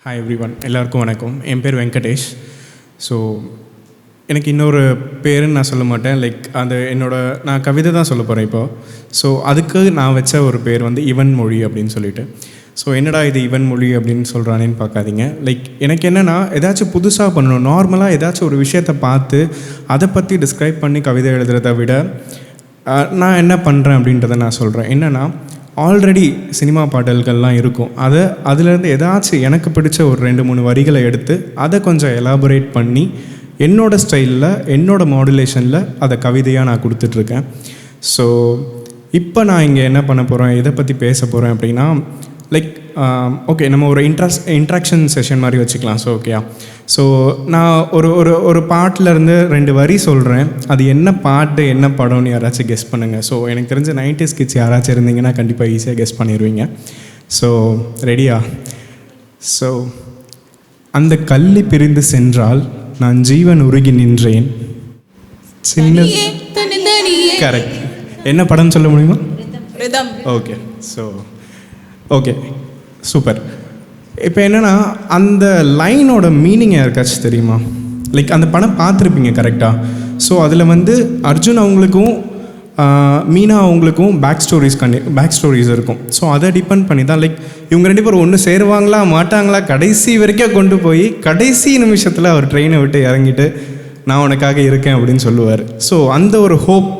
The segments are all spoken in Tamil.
ஹாய் எவ்ரி ஒன், எல்லாருக்கும் வணக்கம். என் பேர் வெங்கடேஷ். ஸோ எனக்கு இன்னொரு பேருன்னு நான் சொல்ல மாட்டேன். நான் கவிதை தான் சொல்ல போகிறேன் இப்போது. ஸோ அதுக்கு நான் வச்ச ஒரு பேர் வந்து இவன் மொழி அப்படின்னு சொல்லிட்டு. ஸோ என்னடா இது இவன் மொழி அப்படின்னு சொல்கிறானேன்னு பார்க்காதீங்க. எனக்கு என்னென்னா, ஏதாச்சும் புதுசாக பண்ணணும். நார்மலாக ஏதாச்சும் ஒரு விஷயத்தை பார்த்து அதை பற்றி டிஸ்கிரைப் பண்ணி கவிதை எழுதுறதை விட நான் என்ன பண்ணுறேன் அப்படின்றத நான் சொல்கிறேன். என்னென்னா, ஆல்ரெடி சினிமா பாடல்கள்லாம் இருக்கும். அதுலேருந்து ஏதாச்சும் எனக்கு பிடிச்ச ஒரு 2-3 வரிகளை எடுத்து அதை கொஞ்சம் எலாபரேட் பண்ணி என்னோடய ஸ்டைலில், என்னோடய மாடுலேஷனில் அதை கவிதையாக நான் கொடுத்துட்ருக்கேன். ஸோ இப்போ நான் இங்கே என்ன பண்ண போகிறேன், எதை பற்றி பேச போகிறேன் அப்படின்னா, ஓகே, நம்ம ஒரு இன்ட்ராக்ஷன் செஷன் மாதிரி வச்சுக்கலாம். ஸோ ஓகேயா. ஸோ நான் ஒரு பாட்டிலேருந்து 2 வரி சொல்கிறேன். அது என்ன பாட்டு என்ன படம்னு யாராச்சும் கெஸ் பண்ணுங்கள். ஸோ எனக்கு தெரிஞ்ச 90s கிட்ஸ் யாராச்சும் இருந்தீங்கன்னா கண்டிப்பாக ஈஸியாக கெஸ் பண்ணிடுவீங்க. ஸோ ரெடியா? ஸோ அந்த கள்ளி பிரிந்து சென்றால் நான் ஜீவன் உருகி நின்றேன். சின்ன கரெக்ட். என்ன படம்னு சொல்ல முடியுமா? ஓகே. So okay, super. இப்போ என்னென்னா, அந்த லைனோட மீனிங் யாருக்காச்சும் தெரியுமா? அந்த படம் பார்த்துருப்பீங்க கரெக்டாக. ஸோ அதில் வந்து அர்ஜுன் அவங்களுக்கும் மீனா அவங்களுக்கும் பேக் ஸ்டோரிஸ் இருக்கும். ஸோ அதை டிபெண்ட் பண்ணி தான் இவங்க 2 பேரும் ஒன்று சேருவாங்களா மாட்டாங்களா கடைசி வரைக்கும் கொண்டு போய் கடைசி நிமிஷத்தில் அவர் ட்ரெயினை விட்டு இறங்கிட்டு நான் உனக்காக இருக்கேன் அப்படின்னு சொல்லுவார். ஸோ அந்த ஒரு ஹோப்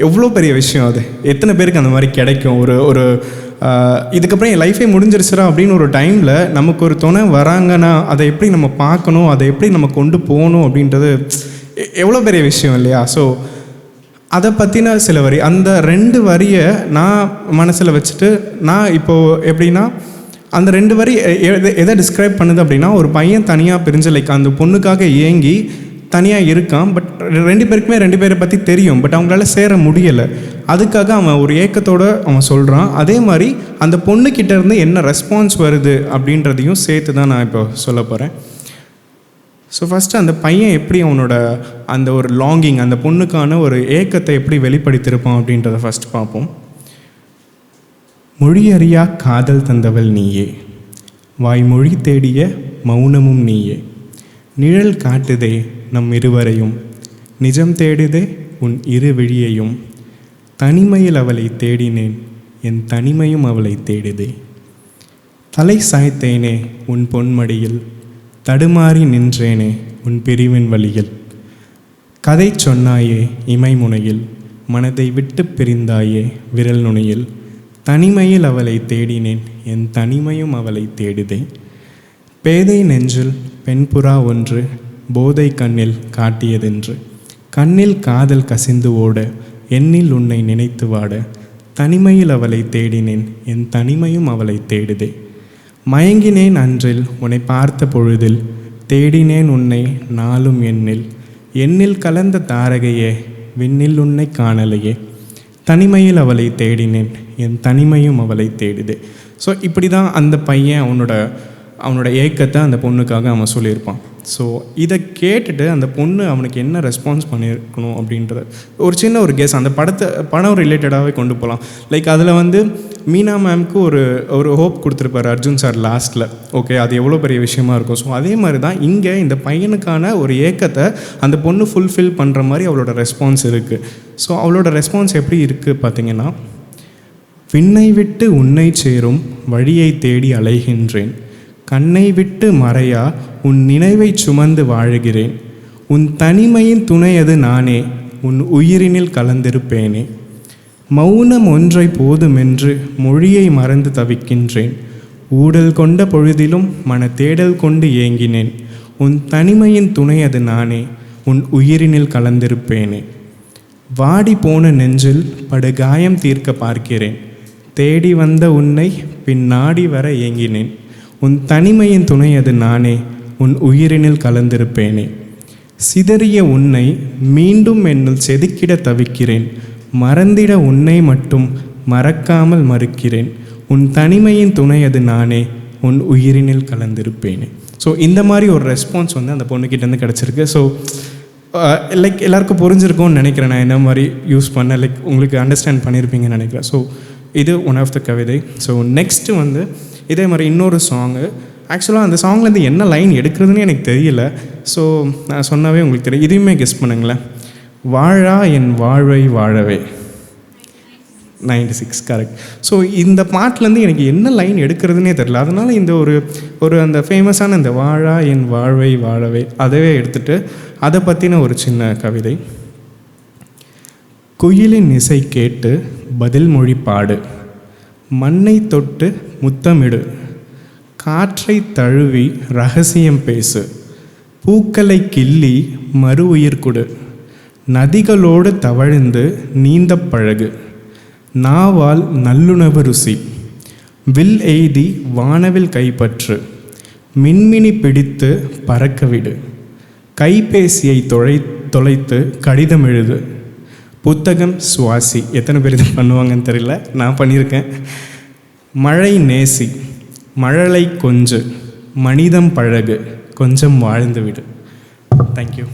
எவ்வளோ பெரிய விஷயம். அது எத்தனை பேருக்கு அந்த மாதிரி கிடைக்கும்? ஒரு இதுக்கப்புறம் என் லைஃபே முடிஞ்சிருச்சுரா அப்படின்னு ஒரு டைமில் நமக்கு ஒரு துணை வராங்கன்னா அதை எப்படி நம்ம பார்க்கணும், அதை எப்படி நம்ம கொண்டு போகணும் அப்படின்றது எவ்வளோ பெரிய விஷயம் இல்லையா? ஸோ அதை பற்றின சில வரி, அந்த 2 வரியை நான் மனசில் வச்சுட்டு நான் இப்போது எப்படின்னா, அந்த 2 வரி எதை டிஸ்கிரைப் பண்ணுது அப்படின்னா, ஒரு பையன் தனியாக பிரிஞ்சு அந்த பொண்ணுக்காக ஏங்கி தனியாக இருக்கான். பட் 2 பேருக்குமே 2 பேரை பற்றி தெரியும். பட் அவங்களால சேர முடியலை. அதுக்காக அவன் ஒரு ஏக்கத்தோடு அவன் சொல்கிறான். அதே மாதிரி அந்த பொண்ணுக்கிட்டேருந்து என்ன ரெஸ்பான்ஸ் வருது அப்படின்றதையும் சேர்த்து தான் நான் இப்போ சொல்ல போகிறேன். ஸோ ஃபஸ்ட்டு அந்த பையன் எப்படி அவனோட அந்த ஒரு லாங்கிங், அந்த பொண்ணுக்கான ஒரு ஏக்கத்தை எப்படி வெளிப்படுத்தியிருப்பான் அப்படின்றத ஃபஸ்ட் பார்ப்போம். மொழியறியா காதல் தந்தவள் நீயே, வாய்மொழி தேடிய மௌனமும் நீயே, நிழல் காட்டுதே நம் இருவரையும், நிஜம் தேடுதே உன் இரு விழியையும், தனிமையில் அவளை தேடினேன் என் தனிமையும் அவளை தேடுதே, தலை சாய்த்தேனே உன் பொன்மடியில், தடுமாறி நின்றேனே உன் பிரிவின் வழியில், கதை சொன்னாயே இமைமுனையில், மனதை விட்டு பிரிந்தாயே விரல் நுனியில், தனிமையில் அவளை தேடினேன் என் தனிமையும் அவளை தேடுதே, பேதை நெஞ்சில் பெண்புறா ஒன்று போதை கண்ணில் காட்டியதென்று, கண்ணில் காதல் கசிந்து ஓட எண்ணில் உன்னை நினைத்து வாட, தனிமையில் அவளை தேடினேன் என் தனிமையும் அவளை தேடுதே, மயங்கினேன் அன்றில் உன்னை பார்த்த பொழுதில், தேடினேன் உன்னை நாளும் எண்ணில் கலந்த தாரகையே விண்ணில் உன்னை காணலையே, தனிமையில் அவளை தேடினேன் என் தனிமையும் அவளை தேடுதே. ஸோ இப்படி தான் அந்த பையன் அவனோட ஏக்கத்தை அந்த பொண்ணுக்காக அவன் சொல்லியிருப்பான். ஸோ இதை கேட்டுட்டு அந்த பொண்ணு அவனுக்கு என்ன ரெஸ்பான்ஸ் பண்ணியிருக்கணும் அப்படின்றத ஒரு சின்ன ஒரு கெஸ் அந்த படம் ரிலேட்டடாகவே கொண்டு போகலாம். அதில் வந்து மீனா மேம்க்கு ஒரு ஹோப் கொடுத்துருப்பாரு அர்ஜுன் சார் லாஸ்ட்டில். ஓகே, அது எவ்வளோ பெரிய விஷயமா இருக்கும். ஸோ அதே மாதிரி தான் இங்கே இந்த பையனுக்கான ஒரு ஏக்கத்தை அந்த பொண்ணு ஃபுல்ஃபில் பண்ணுற மாதிரி அவளோட ரெஸ்பான்ஸ் இருக்குது. ஸோ அவளோட ரெஸ்பான்ஸ் எப்படி இருக்குது பார்த்தீங்கன்னா, விண்ணை விட்டு உன்னை சேரும் வழியை தேடி அலைகின்றேன், கண்ணை விட்டு மறையா உன் நினைவை சுமந்து வாழுகிறேன், உன் தனிமையின் துணையது நானே உன் உயிரினில் கலந்திருப்பேனே, மௌனம் ஒன்றை போதுமென்று மொழியை மறந்து தவிக்கின்றேன், ஊடல் கொண்ட பொழுதிலும் மன தேடல் கொண்டு ஏங்கினேன், உன் தனிமையின் துணையது நானே உன் உயிரினில் கலந்திருப்பேனே, வாடி போன நெஞ்சில் படுகாயம் தீர்க்க பார்க்கிறேன், தேடி வந்த உன்னை பின் நாடி வர ஏங்கினேன், உன் தனிமையின் துணையது நானே உன் உயிரினில் கலந்திருப்பேனே, சிதறிய உன்னை மீண்டும் என்னில் செதுக்கிட தவிக்கிறேன், மறந்திட உன்னை மட்டும் மறக்காமல் மறுக்கிறேன், உன் தனிமையின் துணையது நானே உன் உயிரினில் கலந்திருப்பேனே. ஸோ இந்த மாதிரி ஒரு ரெஸ்பான்ஸ் வந்து அந்த பொண்ணுக்கிட்டேருந்து கிடச்சிருக்கு. ஸோ எல்லாருக்கும் புரிஞ்சிருக்கும்னு நினைக்கிறேன். நான் என்ன மாதிரி யூஸ் பண்ண உங்களுக்கு அண்டர்ஸ்டாண்ட் பண்ணியிருப்பீங்கன்னு நினைக்கிறேன். ஸோ இது ஒன் ஆஃப் த கவிதை. ஸோ நெக்ஸ்ட்டு வந்து இதே மாதிரி இன்னொரு சாங்கு ஆக்சுவலாக அந்த சாங்லேருந்து என்ன லைன் எடுக்கிறதுன்னு எனக்கு தெரியல. ஸோ நான் சொன்னாவே உங்களுக்கு தெரியும். இதையுமே கெஸ் பண்ணுங்களேன். வாழா என் வாழ்வை வாழவே. 96 கரெக்ட். ஸோ இந்த பாட்டிலேருந்து எனக்கு என்ன லைன் எடுக்கிறதுனே தெரில. அதனால் இந்த ஒரு அந்த ஃபேமஸான இந்த வாழா என் வாழ்வை வாழவே அதவே எடுத்துகிட்டு அதை பற்றின ஒரு சின்ன கவிதை. குயிலின் இசை கேட்டு பதில் மொழி பாடு, மண்ணை தொட்டு முத்தமிடு, காற்றை தழுவி ரகசியம் பேசு, பூக்களை கிள்ளி மறு உயிர் கொடு, நதிகளோடு தவழ்ந்து நீந்த பழகு, நாவால் நல்லுணவு ருசி, வில் எய்தி வானவில் கைப்பற்று, மின்மினி பிடித்து பறக்கவிடு, கைபேசியை தொலைத்து கடிதம் எழுது, புத்தகம் சுவாசி. எத்தனை பேர் இது பண்ணுவாங்கன்னு தெரியல, நான் பண்ணியிருக்கேன். மழை நேசி, மழலை கொஞ்சு, மனிதம் பழகு, கொஞ்சம் வாழ்ந்து விடு. தேங்க்யூ.